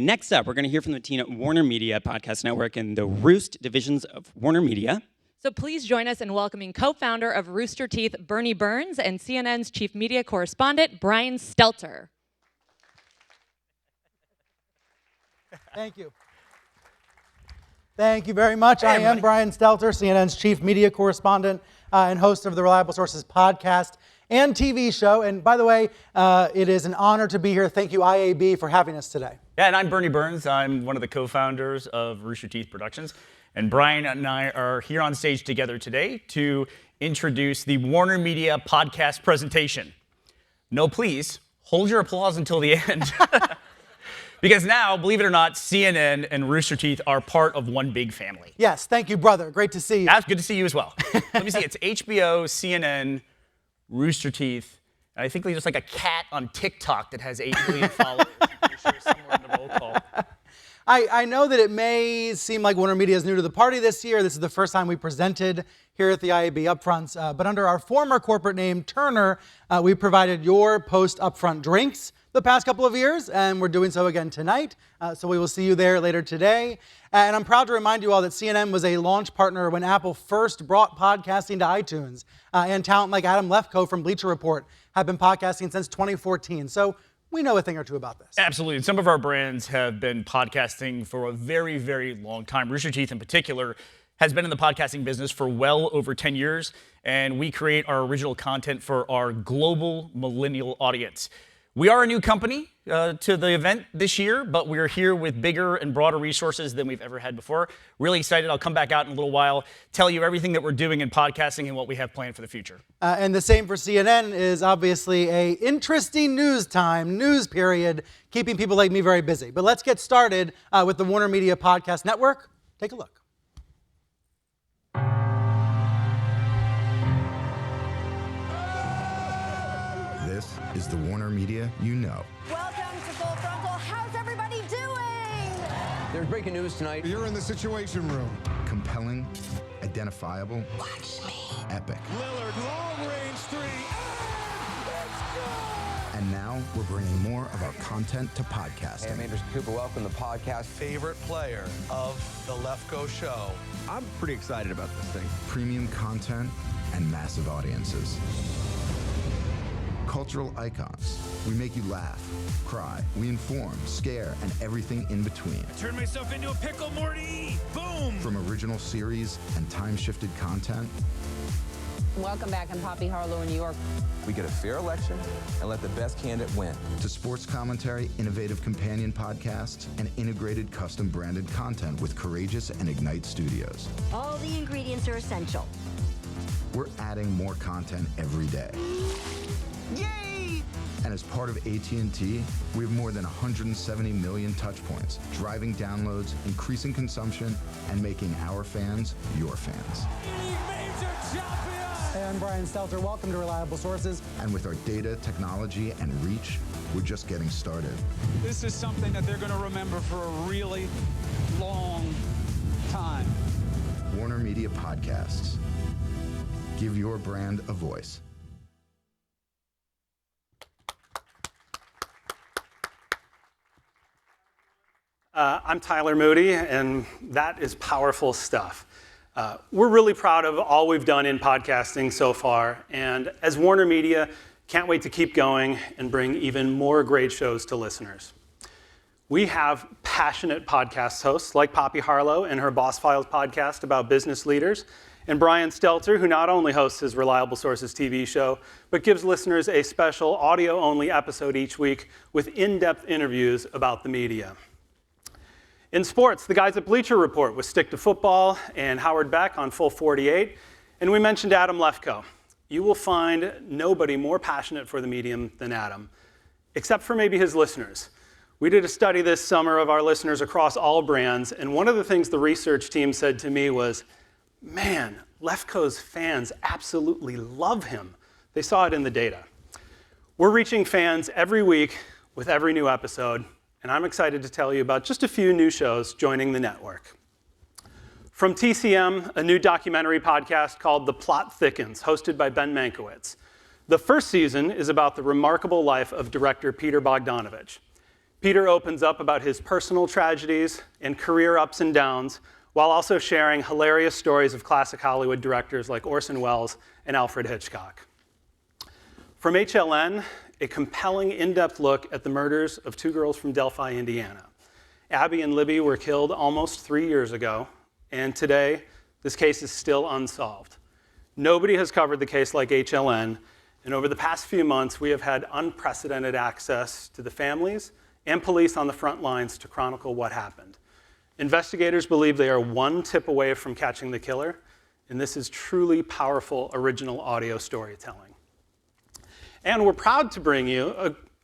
Next up, we're going to hear from the team at WarnerMedia Podcast Network and the Roost divisions of WarnerMedia. So please join us in welcoming co-founder of Rooster Teeth, Burnie Burns, and CNN's chief media correspondent, Brian Stelter. Thank you. Thank you very much. I am Brian Stelter, CNN's chief media correspondent and host of the Reliable Sources podcast and TV show. And by the way, it is an honor to be here. Thank you, IAB, for having us today. Yeah, and I'm Burnie Burns. I'm one of the co-founders of Rooster Teeth Productions. And Brian and I are here on stage together today to introduce the WarnerMedia podcast presentation. No, please, hold your applause until the end. Because now, believe it or not, CNN and Rooster Teeth are part of one big family. Yes, thank you, brother. Great to see you. That's good to see you as well. Let me see, it's HBO, CNN, Rooster Teeth, and I think there's just like a cat on TikTok that has 8 million followers. I'm pretty sure somewhere in the roll call. I know that it may seem like WarnerMedia is new to the party this year. This is the first time we presented here at the IAB Upfronts. But under our former corporate name, Turner, we provided your post-Upfront drinks the past couple of years, and we're doing so again tonight. So we will see you there later today. And I'm proud to remind you all that CNN was a launch partner when Apple first brought podcasting to iTunes. And talent like Adam Lefkoe from Bleacher Report have been podcasting since 2014. So we know a thing or two about this. Absolutely. And some of our brands have been podcasting for a very, very long time. Rooster Teeth in particular has been in the podcasting business for well over 10 years. And we create our original content for our global millennial audience. We are a new company to the event this year, but we're here with bigger and broader resources than we've ever had before. Really excited. I'll come back out in a little while, tell you everything that we're doing in podcasting and what we have planned for the future. And the same for CNN is obviously a interesting news period, keeping people like me very busy. But let's get started with the WarnerMedia Podcast Network. Take a look. This is the WarnerMedia you know. Welcome to Full Frontal. How's everybody doing? There's breaking news tonight. You're in the Situation Room. Compelling, identifiable, Watch me. epic. Lillard, long range three. And now we're bringing more of our content to Hey, podcasting. I'm Anderson Cooper. Welcome to the podcast. Favorite player of the Lefkoe show. I'm pretty excited about this thing. Premium content and massive audiences. Cultural icons. We make you laugh, cry, we inform, scare, and everything in between. Turn myself into a pickle, Morty. Boom. From original series and time-shifted content. Welcome back. I'm Poppy Harlow in New York. We get a fair election and let the best candidate win. To sports commentary, innovative companion podcasts, and integrated custom branded content with Courageous and Ignite Studios. All the ingredients are essential. We're adding more content every day. Yay! And as part of AT&T, we have more than 170 million touch points, driving downloads, increasing consumption, and making our fans your fans. Hey, I'm Brian Stelter. Welcome to Reliable Sources. And with our data, technology, and reach, we're just getting started. This is something that they're going to remember for a really long time. WarnerMedia Podcasts. Give your brand a voice. I'm Tyler Moody, and that is powerful stuff. We're really proud of all we've done in podcasting so far, and as WarnerMedia, can't wait to keep going and bring even more great shows to listeners. We have passionate podcast hosts like Poppy Harlow and her Boss Files podcast about business leaders, and Brian Stelter, who not only hosts his Reliable Sources TV show, but gives listeners a special audio-only episode each week with in-depth interviews about the media. In sports, the guys at Bleacher Report with Stick to Football and Howard Beck on Full 48. And we mentioned Adam Lefkoe. You will find nobody more passionate for the medium than Adam, except for maybe his listeners. We did a study this summer of our listeners across all brands, and one of the things the research team said to me was, man, Lefkoe's fans absolutely love him. They saw it in the data. We're reaching fans every week with every new episode, and I'm excited to tell you about just a few new shows joining the network. From TCM, a new documentary podcast called The Plot Thickens, hosted by Ben Mankiewicz. The first season is about the remarkable life of director Peter Bogdanovich. Peter opens up about his personal tragedies and career ups and downs, while also sharing hilarious stories of classic Hollywood directors like Orson Welles and Alfred Hitchcock. From HLN, a compelling, in-depth look at the murders of two girls from Delphi, Indiana. Abby and Libby were killed almost 3 years ago, and today, this case is still unsolved. Nobody has covered the case like HLN, and over the past few months, we have had unprecedented access to the families and police on the front lines to chronicle what happened. Investigators believe they are one tip away from catching the killer, and this is truly powerful original audio storytelling. And we're proud to bring you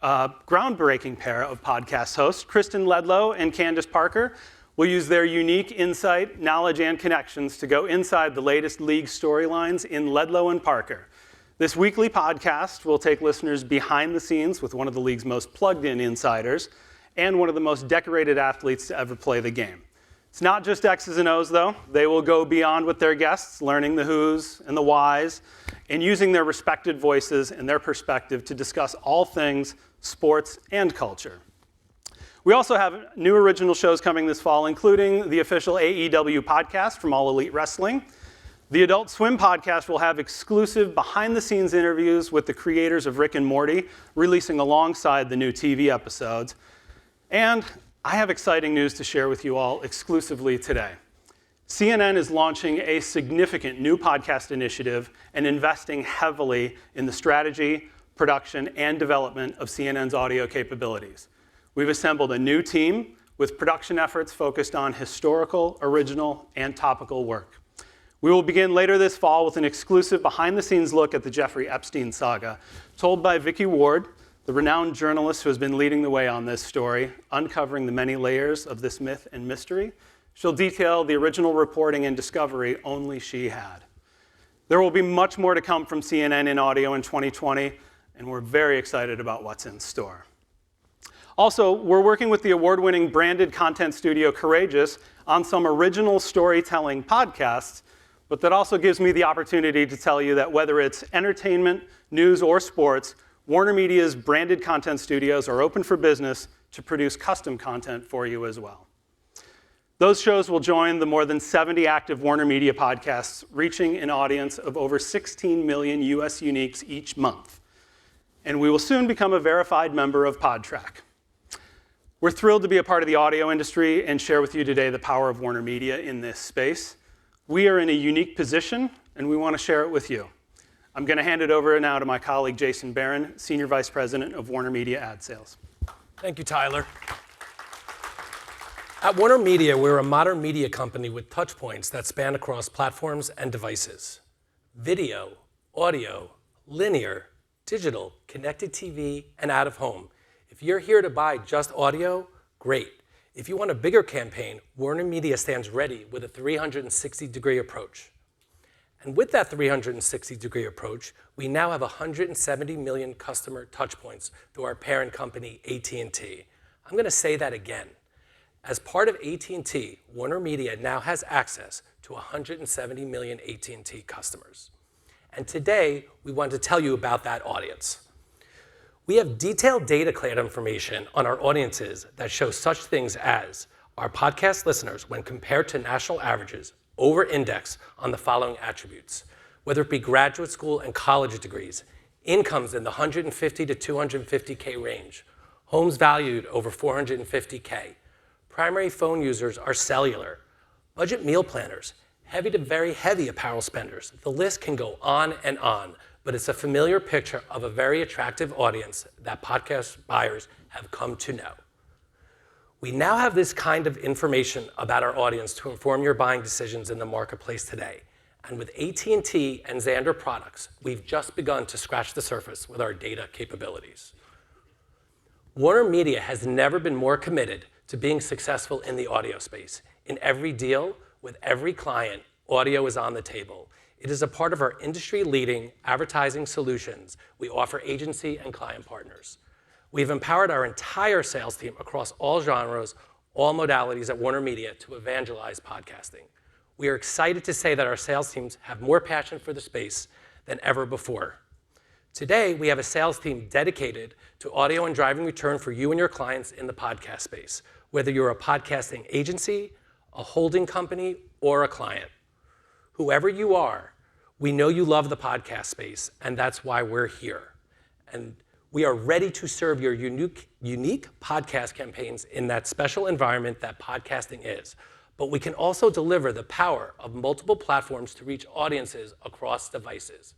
a groundbreaking pair of podcast hosts. Kristen Ledlow and Candace Parker will use their unique insight, knowledge, and connections to go inside the latest league storylines in Ledlow and Parker. This weekly podcast will take listeners behind the scenes with one of the league's most plugged-in insiders and one of the most decorated athletes to ever play the game. It's not just X's and O's, though. They will go beyond with their guests, learning the who's and the why's, and using their respected voices and their perspective to discuss all things sports and culture. We also have new original shows coming this fall, including the official AEW podcast from All Elite Wrestling. The Adult Swim podcast will have exclusive behind-the-scenes interviews with the creators of Rick and Morty, releasing alongside the new TV episodes. And I have exciting news to share with you all exclusively today. CNN is launching a significant new podcast initiative and investing heavily in the strategy, production, and development of CNN's audio capabilities. We've assembled a new team with production efforts focused on historical, original, and topical work. We will begin later this fall with an exclusive behind-the-scenes look at the Jeffrey Epstein saga, told by Vicky Ward, the renowned journalist who has been leading the way on this story, uncovering the many layers of this myth and mystery. She'll detail the original reporting and discovery only she had. There will be much more to come from CNN in audio in 2020, and we're very excited about what's in store. Also, we're working with the award-winning branded content studio Courageous on some original storytelling podcasts, but that also gives me the opportunity to tell you that whether it's entertainment, news, or sports, WarnerMedia's branded content studios are open for business to produce custom content for you as well. Those shows will join the more than 70 active WarnerMedia podcasts, reaching an audience of over 16 million US uniques each month. And we will soon become a verified member of PodTrack. We're thrilled to be a part of the audio industry and share with you today the power of WarnerMedia in this space. We are in a unique position, and we want to share it with you. I'm going to hand it over now to my colleague, Jason Barron, Senior Vice President of WarnerMedia Ad Sales. Thank you, Tyler. At WarnerMedia, we're a modern media company with touch points that span across platforms and devices. Video, audio, linear, digital, connected TV, and out of home. If you're here to buy just audio, great. If you want a bigger campaign, WarnerMedia stands ready with a 360-degree approach. And with that 360-degree approach, we now have 170 million customer touchpoints through our parent company, AT&T. I'm going to say that again. As part of AT&T, WarnerMedia now has access to 170 million AT&T customers. And today, we want to tell you about that audience. We have detailed data-cleared information on our audiences that show such things as our podcast listeners, when compared to national averages, over-index on the following attributes, whether it be graduate school and college degrees, incomes in the 150 to 250K range, homes valued over 450K, primary phone users are cellular, budget meal planners, heavy to very heavy apparel spenders. The list can go on, but it's a familiar picture of a very attractive audience that podcast buyers have come to know. We now have this kind of information about our audience to inform your buying decisions in the marketplace today. And with AT&T and Xandr products, we've just begun to scratch the surface with our data capabilities. WarnerMedia has never been more committed to being successful in the audio space. In every deal, with every client, audio is on the table. It is a part of our industry-leading advertising solutions we offer agency and client partners. We've empowered our entire sales team across all genres, all modalities at WarnerMedia to evangelize podcasting. We are excited to say that our sales teams have more passion for the space than ever before. Today, we have a sales team dedicated to audio and driving return for you and your clients in the podcast space, whether you're a podcasting agency, a holding company, or a client. Whoever you are, we know you love the podcast space, and that's why we're here. And we are ready to serve your unique podcast campaigns in that special environment that podcasting is. But we can also deliver the power of multiple platforms to reach audiences across devices.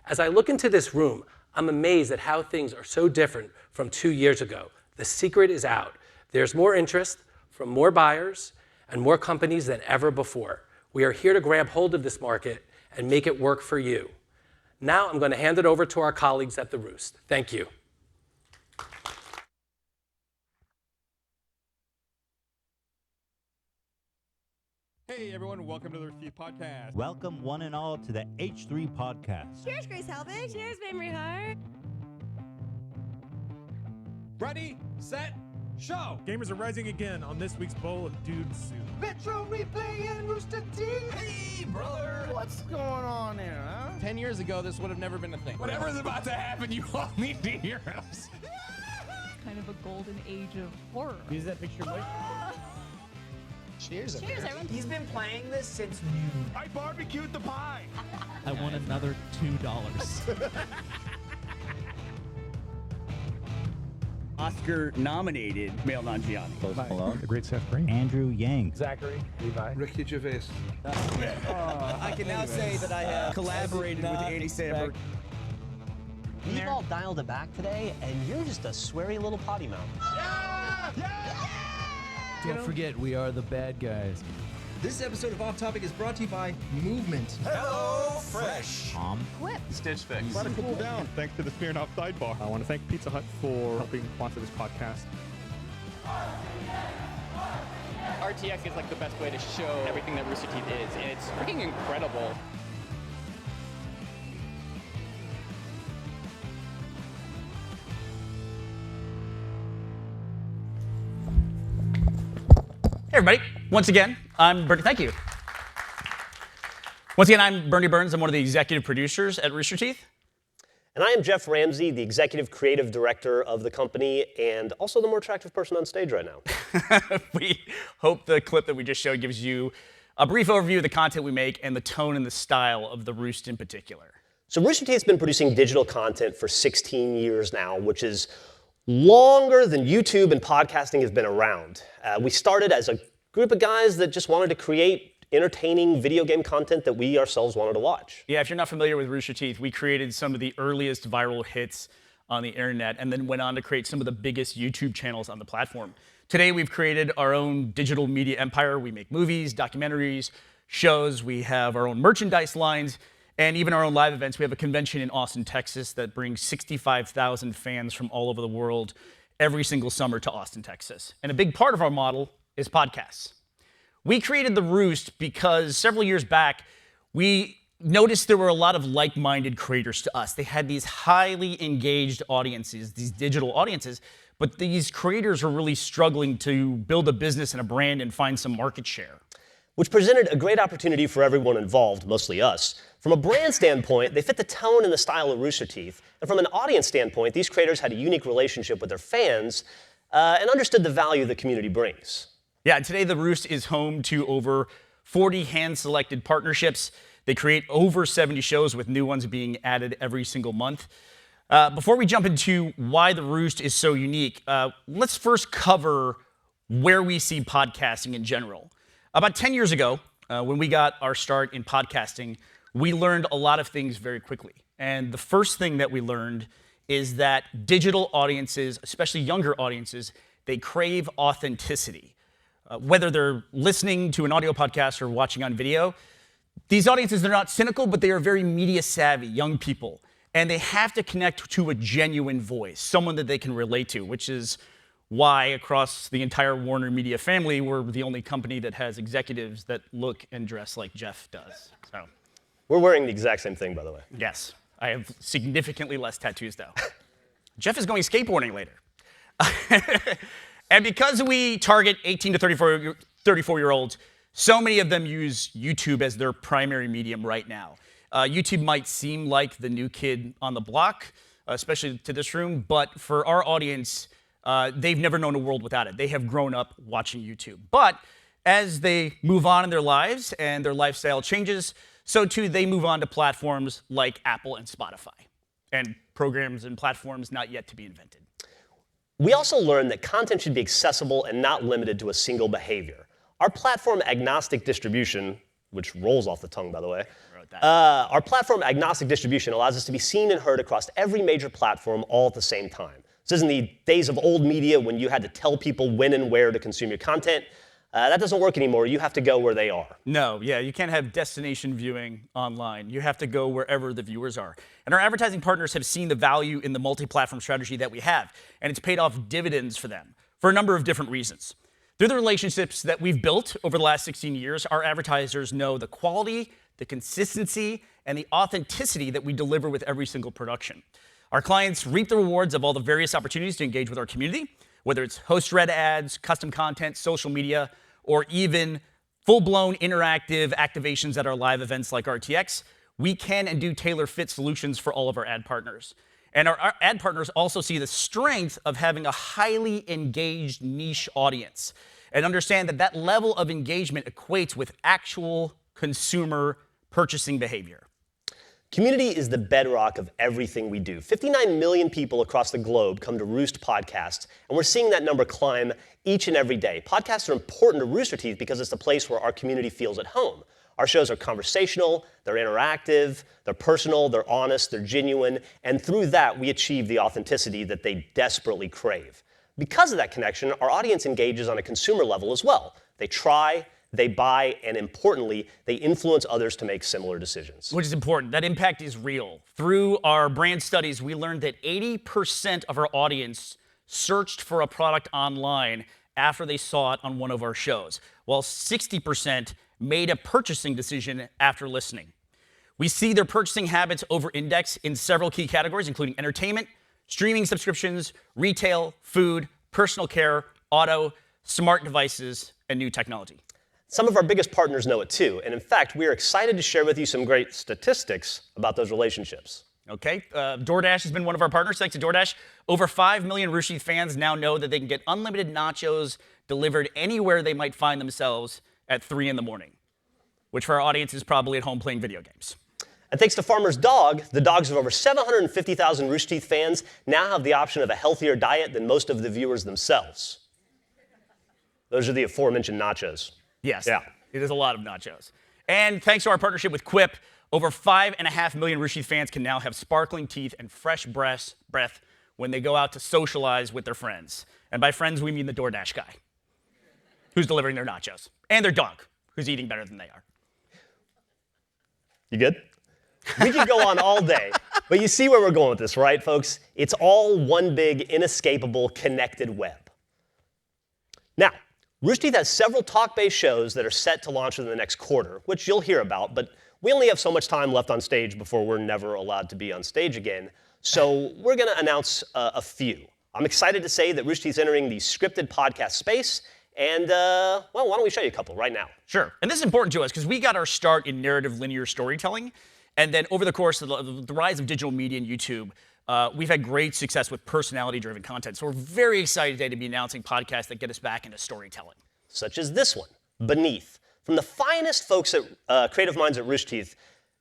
As I look into this room, I'm amazed at how things are so different from 2 years ago. The secret is out. There's more interest from more buyers and more companies than ever before. We are here to grab hold of this market and make it work for you. Now I'm going to hand it over to our colleagues at The Roost. Thank you. Hey everyone, welcome to the Rooster Teeth podcast. Welcome one and all to the H3 podcast. Cheers, Grace Helbig. Cheers, Memory Heart. Ready, set, show. Gamers are rising again on this week's Bowl of Dude Soup. Metro Replay and Rooster Teeth. Hey, brother. What's going on here, huh? 10 years ago, this would have never been a thing. Whatever's about to happen, you all need to hear us. Kind of a golden age of horror. Use that picture, Mike. Cheers, Cheers, everyone. He's been playing this since noon. I barbecued the pie. I want another $2. Oscar-nominated male non-Gianni. Post Malone. The great Seth Green. Andrew Yang. Zachary. Levi. Ricky Gervais. I can now say that I have collaborated with Andy Samberg. We've all dialed it back today, and you're just a sweary little potty mouth. Don't forget, we are the bad guys. This episode of Off Topic is brought to you by Movement. Hello Fresh. Quip. Stitch Fix. Brought a couple down thanks to the Smirnoff sidebar. I want to thank Pizza Hut for helping sponsor this podcast. RTX is like the best way to show everything that Rooster Teeth is, and it's freaking incredible. Hey everybody, once again, I'm Burnie. Thank you. Once again, I'm Burnie Burns. I'm one of the executive producers at Rooster Teeth. And I am Geoff Ramsey, the executive creative director of the company, and also the more attractive person on stage right now. We hope the clip that we just showed gives you a brief overview of the content we make and the tone and the style of the Roost in particular. So Rooster Teeth's been producing digital content for 16 years now, which is longer than YouTube and podcasting have been around. We started as a group of guys that just wanted to create entertaining video game content that we ourselves wanted to watch. Yeah, if you're not familiar with Rooster Teeth, we created some of the earliest viral hits on the internet and then went on to create some of the biggest YouTube channels on the platform. Today, we've created our own digital media empire. We make movies, documentaries, shows. We have our own merchandise lines and even our own live events. We have a convention in Austin, Texas that brings 65,000 fans from all over the world every single summer to Austin, Texas. And a big part of our model is podcasts. We created The Roost because several years back, we noticed there were a lot of like-minded creators to us. They had these highly engaged audiences, these digital audiences, but these creators were really struggling to build a business and a brand and find some market share. Which presented a great opportunity for everyone involved, mostly us. From a brand standpoint, they fit the tone and the style of Rooster Teeth. And from an audience standpoint, these creators had a unique relationship with their fans and understood the value the community brings. Yeah, today The Roost is home to over 40 hand-selected partnerships. They create over 70 shows with new ones being added every single month. Before we jump into why The Roost is so unique, let's first cover where we see podcasting in general. About 10 years ago, when we got our start in podcasting, we learned a lot of things very quickly. And the first thing that we learned is that digital audiences, especially younger audiences, they crave authenticity. Whether they're listening to an audio podcast or watching on video, these audiences, they're not cynical, but they are very media savvy, young people. And they have to connect to a genuine voice, someone that they can relate to, which is why across the entire WarnerMedia family, we're the only company that has executives that look and dress like Geoff does. So, we're wearing the exact same thing, by the way. Yes, I have significantly less tattoos, though. Geoff is going skateboarding later. And because we target 18 to 34-year-olds, so many of them use YouTube as their primary medium right now. YouTube might seem like the new kid on the block, especially to this room, but for our audience, they've never known a world without it. They have grown up watching YouTube. But as they move on in their lives and their lifestyle changes, so too they move on to platforms like Apple and Spotify, and programs and platforms not yet to be invented. We also learned that content should be accessible and not limited to a single behavior. Our platform agnostic distribution, which rolls off the tongue, by the way, our platform agnostic distribution allows us to be seen and heard across every major platform all at the same time. This isn't the days of old media when you had to tell people when and where to consume your content. That doesn't work anymore. You have to go where they are. No, yeah, you can't have destination viewing online. You have to go wherever the viewers are. And our advertising partners have seen the value in the multi-platform strategy that we have, and it's paid off dividends for them for a number of different reasons. Through the relationships that we've built over the last 16 years, our advertisers know the quality, the consistency, and the authenticity that we deliver with every single production. Our clients reap the rewards of all the various opportunities to engage with our community, whether it's host-read ads, custom content, social media, or even full-blown interactive activations at our live events like RTX. We can and do tailor-fit solutions for all of our ad partners. And our ad partners also see the strength of having a highly engaged niche audience and understand that that level of engagement equates with actual consumer purchasing behavior. Community is the bedrock of everything we do. 59 million people across the globe come to Roost podcasts, and we're seeing that number climb each and every day. Podcasts are important to Rooster Teeth because it's the place where our community feels at home. Our shows are conversational, they're interactive, they're personal, they're honest, they're genuine, and through that, we achieve the authenticity that they desperately crave. Because of that connection, our audience engages on a consumer level as well. They try, they buy, and importantly, they influence others to make similar decisions. Which is important. That impact is real. Through our brand studies, we learned that 80% of our audience searched for a product online after they saw it on one of our shows, while 60% made a purchasing decision after listening. We see their purchasing habits over-index in several key categories, including entertainment, streaming subscriptions, retail, food, personal care, auto, smart devices, and new technology. Some of our biggest partners know it too, and in fact, we are excited to share with you some great statistics about those relationships. Okay, DoorDash has been one of our partners. Thanks to DoorDash, over 5 million Rooster Teeth fans now know that they can get unlimited nachos delivered anywhere they might find themselves at 3 in the morning, which for our audience is probably at home playing video games. And thanks to Farmer's Dog, the dogs of over 750,000 Rooster Teeth fans now have the option of a healthier diet than most of the viewers themselves. Those are the aforementioned nachos. Yes, yeah. It is a lot of nachos. And thanks to our partnership with Quip, over 5.5 million Rooster Teeth fans can now have sparkling teeth and fresh breath when they go out to socialize with their friends. And by friends, we mean the DoorDash guy who's delivering their nachos, and their dog who's eating better than they are. You good? We could go on all day, but you see where we're going with this, right, folks? It's all one big, inescapable, connected web. Now, Rooster Teeth has several talk-based shows that are set to launch within the next quarter, which you'll hear about, but we only have so much time left on stage before we're never allowed to be on stage again, so we're going to announce a few. I'm excited to say that Rooster Teeth's entering the scripted podcast space, and, well, why don't we show you a couple right now? Sure, and this is important to us because we got our start in narrative linear storytelling, and then over the course of the rise of digital media and YouTube, we've had great success with personality-driven content. So we're very excited today to be announcing podcasts that get us back into storytelling. Such as this one, Beneath. From the finest folks at creative minds at Rooster Teeth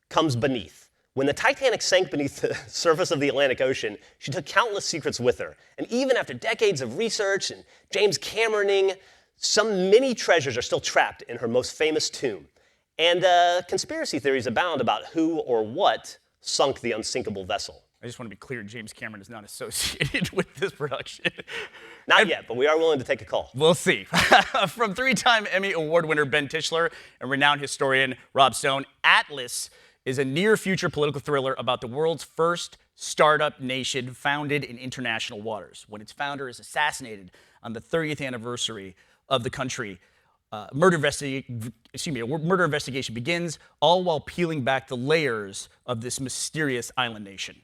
comes Beneath. When the Titanic sank beneath the surface of the Atlantic Ocean, she took countless secrets with her. And even after decades of research and James Cameroning, some many treasures are still trapped in her most famous tomb. And conspiracy theories abound about who or what sunk the unsinkable vessel. I just want to be clear, James Cameron is not associated with this production. Not yet, but we are willing to take a call. We'll see. From 3-time Emmy Award winner Ben Tischler and renowned historian Rob Stone, Atlas is a near-future political thriller about the world's first startup nation founded in international waters. When its founder is assassinated on the 30th anniversary of the country, a murder investigation begins, all while peeling back the layers of this mysterious island nation.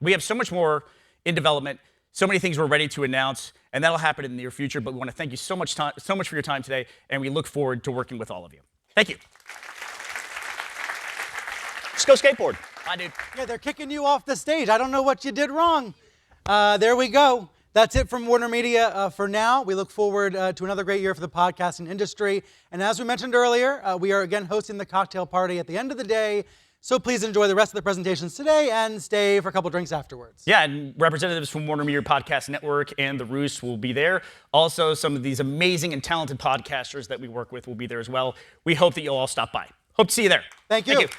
We have so much more in development, so many things we're ready to announce, and that'll happen in the near future, but we want to thank you so much for your time today, and we look forward to working with all of you. Thank you. go skateboard. Bye, dude. Yeah, they're kicking you off the stage. I don't know what you did wrong. There we go. That's it from WarnerMedia for now. We look forward to another great year for the podcasting industry. And as we mentioned earlier, we are again hosting the cocktail party at the end of the day. So please enjoy the rest of the presentations today and stay for a couple drinks afterwards. Yeah, and representatives from WarnerMedia Podcast Network and The Roost will be there. Also, some of these amazing and talented podcasters that we work with will be there as well. We hope that you'll all stop by. Hope to see you there. Thank you. Thank you.